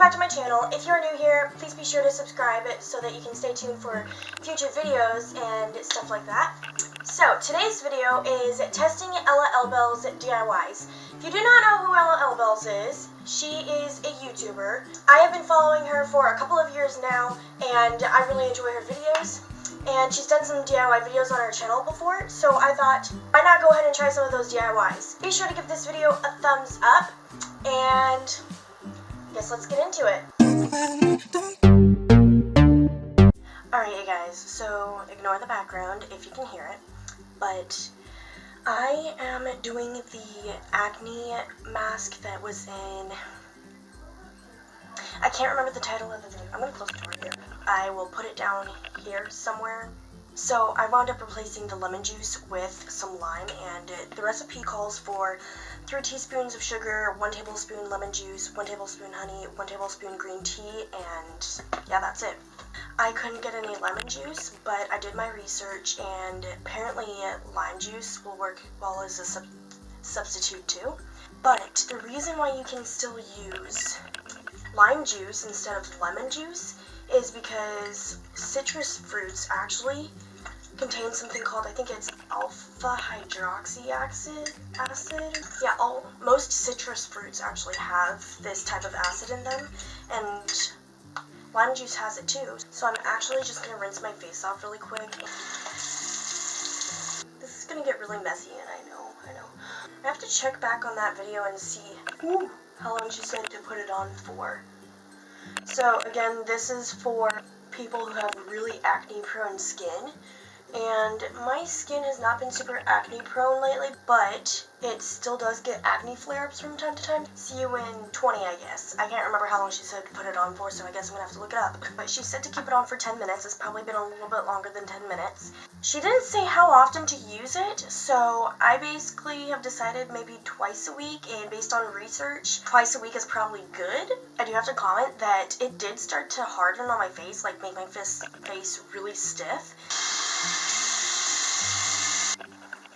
back to my channel. If you're new here, please be sure to subscribe so that you can stay tuned for future videos and stuff like that. So, today's video is testing Elbells DIYs. If you do not know who Elbells is, she is a YouTuber. I have been following her for a couple of years now, and I really enjoy her videos. And she's done some DIY videos on her channel before, so I thought, why not go ahead and try some of those DIYs? Be sure to give this video a thumbs up, and I guess let's get into it. Alright, you guys, so ignore the background if you can hear it, but I am doing the Acne Mask that was in... I can't remember the title of the video. I'm going to close the door here. I will put it down here somewhere. So I wound up replacing the lemon juice with some lime, and the recipe calls for 3 teaspoons of sugar, 1 tablespoon lemon juice, 1 tablespoon honey, 1 tablespoon green tea, and yeah, that's it. I couldn't get any lemon juice, but I did my research, and apparently lime juice will work well as a substitute too. But the reason why you can still use lime juice instead of lemon juice is because citrus fruits actually contain something called, I think it's alpha hydroxy acid. Yeah, most citrus fruits actually have this type of acid in them, and lime juice has it too. So I'm actually just going to rinse my face off really quick. This is going to get really messy, and I know. I have to check back on that video and see how long she said to put it on for. So again, this is for people who have really acne prone skin, and my skin has not been super acne prone lately, but it still does get acne flare-ups from time to time. See you in 20, I guess. I can't remember how long she said to put it on for, so I guess I'm gonna have to look it up. But she said to keep it on for 10 minutes. It's probably been a little bit longer than 10 minutes. She didn't say how often to use it, so I basically have decided maybe twice a week, and based on research, twice a week is probably good. I do have to comment that it did start to harden on my face, like make my face really stiff.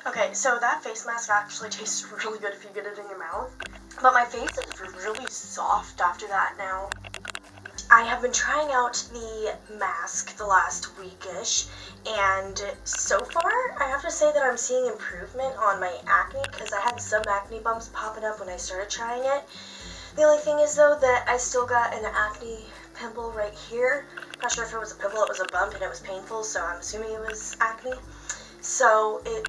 Okay, so that face mask actually tastes really good if you get it in your mouth, but my face is really soft after that now. I have been trying out the mask the last week-ish, and so far, I have to say that I'm seeing improvement on my acne, because I had some acne bumps popping up when I started trying it. The only thing is, though, that I still got an acne pimple right here. Not sure if it was a pimple, it was a bump, and it was painful, so I'm assuming it was acne. So it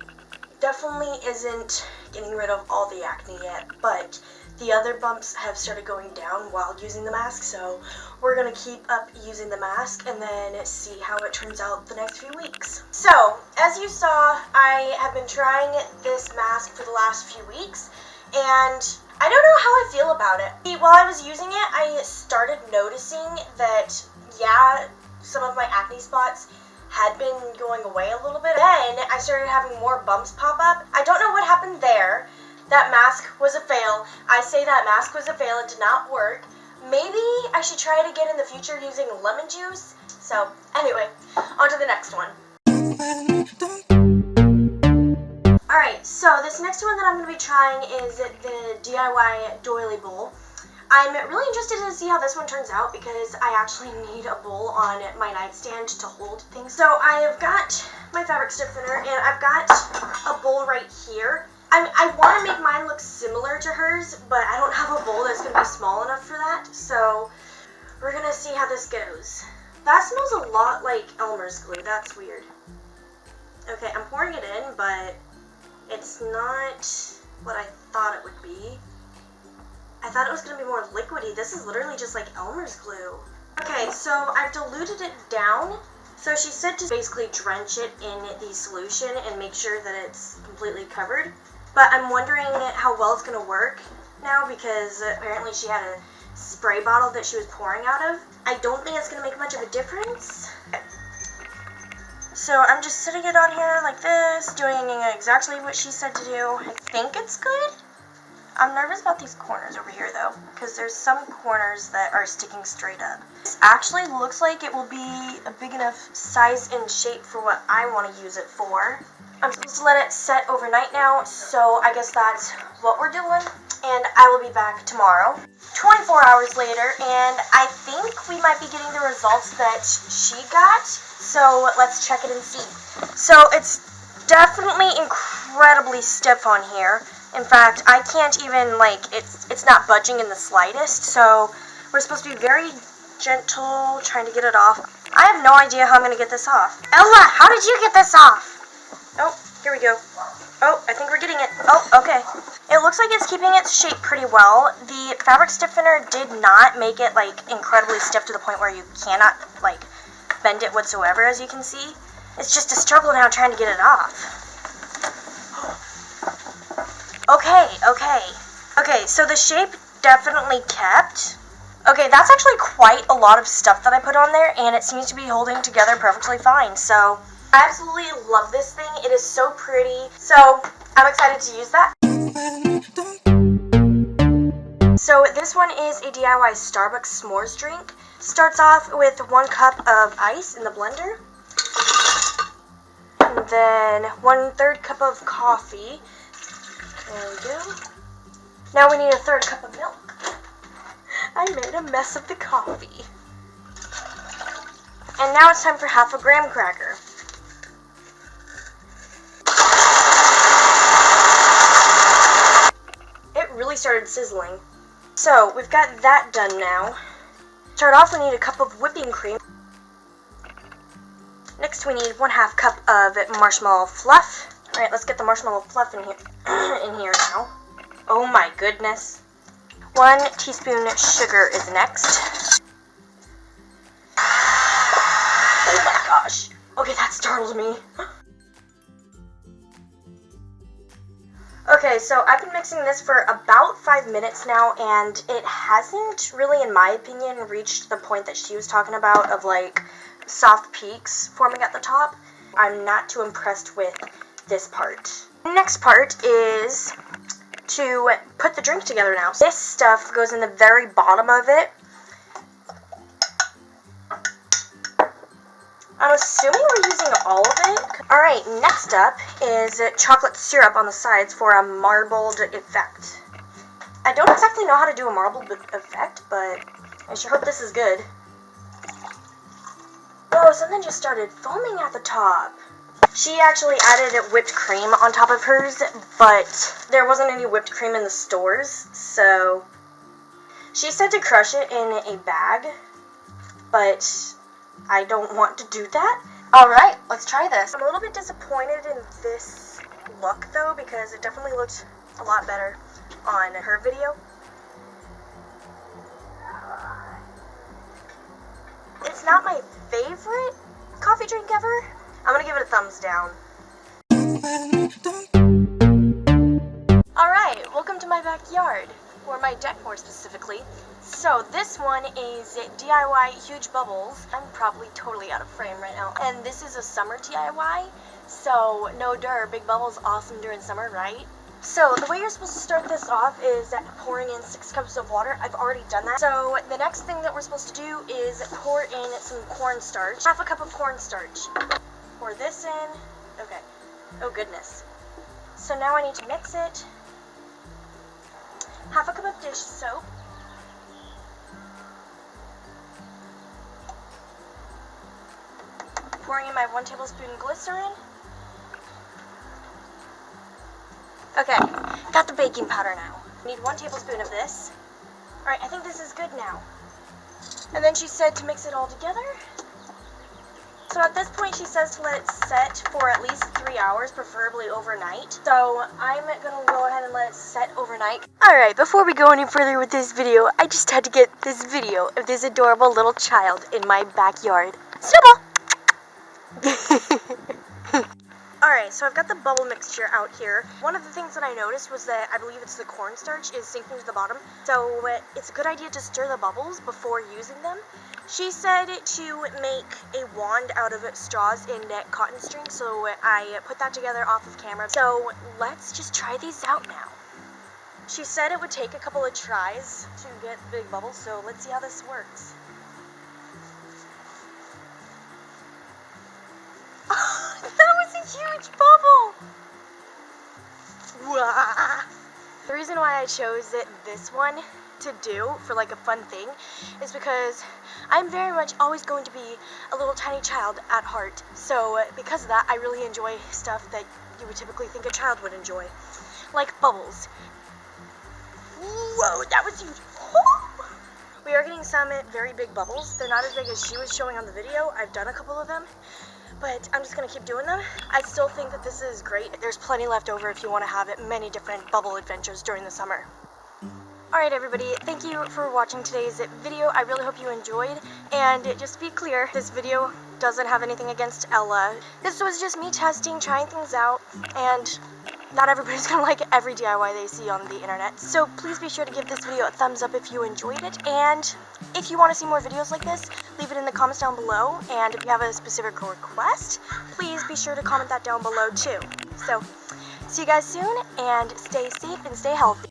definitely isn't getting rid of all the acne yet, but the other bumps have started going down while using the mask, so we're going to keep up using the mask and then see how it turns out the next few weeks. So, as you saw, I have been trying this mask for the last few weeks, and I don't know how I feel about it. While I was using it, I started noticing that, yeah, some of my acne spots had been going away a little bit. Then I started having more bumps pop up. I don't know what happened there. That mask was a fail. I say that mask was a fail. It did not work. Maybe I should try it again in the future using lemon juice. So anyway, on to the next one. Alright, so this next one that I'm going to be trying is the DIY Doily Bowl. I'm really interested to see how this one turns out because I actually need a bowl on my nightstand to hold things. So I have got my fabric stiffener, and I've got a bowl right here. I want to make mine look similar to hers, but I don't have a bowl that's going to be small enough for that. So we're going to see how this goes. That smells a lot like Elmer's glue. That's weird. Okay, I'm pouring it in, but it's not what I thought it would be. I thought it was going to be more liquidy. This is literally just like Elmer's glue. Okay, so I've diluted it down. So she said to basically drench it in the solution and make sure that it's completely covered. But I'm wondering how well it's going to work now because apparently she had a spray bottle that she was pouring out of. I don't think it's going to make much of a difference. So I'm just sitting it on here like this, doing exactly what she said to do. I think it's good. I'm nervous about these corners over here though, because there's some corners that are sticking straight up. This actually looks like it will be a big enough size and shape for what I want to use it for. I'm supposed to let it set overnight now, so I guess that's what we're doing. And I will be back tomorrow, 24 hours later, and I think we might be getting the results that she got. So let's check it and see. So it's definitely incredibly stiff on here. In fact, I can't even, like, it's not budging in the slightest. So we're supposed to be very gentle, trying to get it off. I have no idea how I'm going to get this off. Ella, how did you get this off? Oh, here we go. Oh, I think we're getting it. Oh, okay. It looks like it's keeping its shape pretty well. The fabric stiffener did not make it, like, incredibly stiff to the point where you cannot, like, bend it whatsoever, as you can see. It's just a struggle now trying to get it off. Okay, so the shape definitely kept. Okay, that's actually quite a lot of stuff that I put on there, and it seems to be holding together perfectly fine, so I absolutely love this thing. It is so pretty, so I'm excited to use that. So this one is a DIY Starbucks s'mores drink. Starts off with 1 cup of ice in the blender, and then 1/3 cup of coffee. There we go. Now we need a 1/3 cup of milk. I made a mess of the coffee. And now it's time for 1/2 graham cracker. It really started sizzling. So we've got that done now. Start off, we need a cup of whipping cream. Next we need 1/2 cup of marshmallow fluff. Alright, let's get the marshmallow fluff in here now. Oh my goodness. 1 teaspoon sugar is next. Oh my gosh. Okay, that startled me. Okay, so I've been mixing this for about 5 minutes now, and it hasn't really, in my opinion, reached the point that she was talking about of, like, soft peaks forming at the top. I'm not too impressed with this part. The next part is to put the drink together now. This stuff goes in the very bottom of it. I'm assuming we're using all of it. Alright, next up is chocolate syrup on the sides for a marbled effect. I don't exactly know how to do a marbled effect, but I sure hope this is good. Oh, something just started foaming at the top. She actually added whipped cream on top of hers, but there wasn't any whipped cream in the stores, so she said to crush it in a bag, but I don't want to do that. Alright, let's try this. I'm a little bit disappointed in this look, though, because it definitely looked a lot better on her video. It's not my favorite coffee drink ever. I'm gonna give it a thumbs down. Alright, welcome to my backyard, or my deck more specifically. So this one is DIY Huge Bubbles. I'm probably totally out of frame right now. And this is a summer DIY, so no dur, big bubbles awesome during summer, right? So the way you're supposed to start this off is pouring in 6 cups of water. I've already done that. So the next thing that we're supposed to do is pour in some cornstarch. 1/2 cup of cornstarch. Pour this in. Okay. Oh goodness. So now I need to mix it. 1/2 cup of dish soap. Pouring in my 1 tablespoon glycerin. Okay, got the baking powder now. Need 1 tablespoon of this. Alright, I think this is good now. And then she said to mix it all together. So at this point she says to let it set for at least 3 hours, preferably overnight. So I'm gonna go ahead and let it set overnight. Alright, before we go any further with this video, I just had to get this video of this adorable little child in my backyard. Snowball! Alright, so I've got the bubble mixture out here. One of the things that I noticed was that I believe it's the cornstarch is sinking to the bottom. So it's a good idea to stir the bubbles before using them. She said to make a wand out of straws and cotton string, so I put that together off of camera. So let's just try these out now. She said it would take a couple of tries to get big bubbles, so let's see how this works. That was a huge bubble! The reason why I chose this one to do for like a fun thing is because I'm very much always going to be a little tiny child at heart. So because of that, I really enjoy stuff that you would typically think a child would enjoy, like bubbles. Whoa, that was huge. We are getting some very big bubbles. They're not as big as she was showing on the video. I've done a couple of them, but I'm just gonna keep doing them. I still think that this is great. There's plenty left over if you want to have many different bubble adventures during the summer. Alright everybody, thank you for watching today's video. I really hope you enjoyed, and just to be clear, this video doesn't have anything against Ella. This was just me testing, trying things out, and not everybody's gonna like every DIY they see on the internet. So please be sure to give this video a thumbs up if you enjoyed it, and if you want to see more videos like this, leave it in the comments down below, and if you have a specific request, please be sure to comment that down below too. So, see you guys soon, and stay safe and stay healthy.